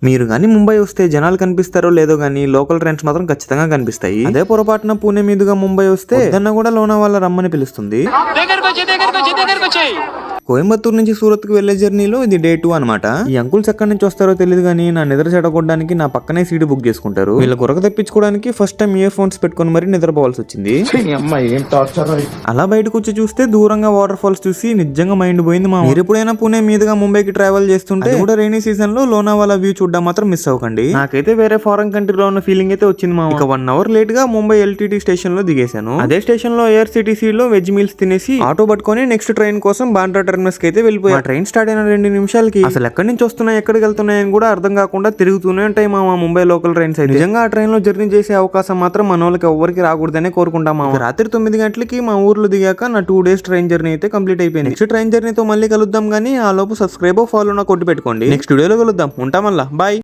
మీరు గానీ ముంబై వస్తే జనాలు కనిపిస్తారో లేదో గానీ లోకల్ ట్రైన్స్ మాత్రం ఖచ్చితంగా కనిపిస్తాయి. అదే పొరపాటున పూణే మీదుగా ముంబై వస్తే పొద్దున్న కూడా లోనావాలా రమ్మని పిలుస్తుంది. కోయంబత్తూరు నుంచి సూరత్ కు వెళ్లే జర్నీలో ఇది డే 2 అనమాట. ఈ అంకుల్స్ ఎక్కడి నుంచి వస్తారో తెలియదు కానీ నా నిద్ర చెడగొట్టడానికి నా పక్కనే సీటు బుక్ చేసుకుంటారు. వీళ్ళ కొరక తెప్పించుకోవడానికి ఫస్ట్ టైం ఇయర్ ఫోన్స్ పెట్టుకుని మరీ నిద్రపోవాల్సి వచ్చింది. అలా బయటకు వచ్చి చూస్తే దూరంగా వాటర్ ఫాల్స్ చూసి నిజంగా మైండ్ పోయింది. మీరు ఎప్పుడైనా పూణే మీదుగా ముంబైకి ట్రావెల్ చేస్తుంటే కూడా రైనీ సీజన్ లో లోనావాలా వ్యూ చూడడం మాత్రం మిస్ అవ్వకండి. నాకైతే వేరే ఫారెన్ కంట్రీలో ఉన్న ఫీలింగ్ అయితే వచ్చింది మా. ఇక 1 అవర్ లేట్ గా ముంబై LTT స్టేషన్ లో దిగేశాను. అదే స్టేషన్ లో ARCTC లో వెజ్ మీల్స్ తినేసి ఆటో పట్టుకొని నెక్స్ట్ ట్రైన్ కోసం బాండ్రా టెర్మినస్ కి అయితే వెళ్ళిపోయి ట్రైన్ స్టార్ట్ అయిన 2 నిమిషాలకి అసలు ఎక్కడి నుంచి వస్తున్నాయి ఎక్కడికి వెళ్తున్నాయని కూడా అర్థం కాకుండా తిరుగుతూనే ఉంటాయి మా ముంబై లోకల్ ట్రైన్స్ అయితే. నిజంగా ఆ ట్రైన్ లో జర్నీ చేసే అవకాశం మాత్రం మన వాళ్ళకి ఎవరికి రాకూడదనే కోరుకుంటాం. రాత్రి 9 గంటలకి మా ఊర్లో దిగాక నా 2 డేస్ ట్రైన్ జర్నీ అయితే కంప్లీట్ అయిపోయింది. నెక్స్ట్ ట్రైన్ జర్నీతో మళ్ళీ కలుద్దాం, కానీ ఆ లోపు సబ్స్క్రైబ్ ఫాలో నా కొట్టి పెట్టుకోండి. నెక్స్ట్ వీడియోలో కలుద్దాం. ఉంటాం మళ్ళా. బాయ్.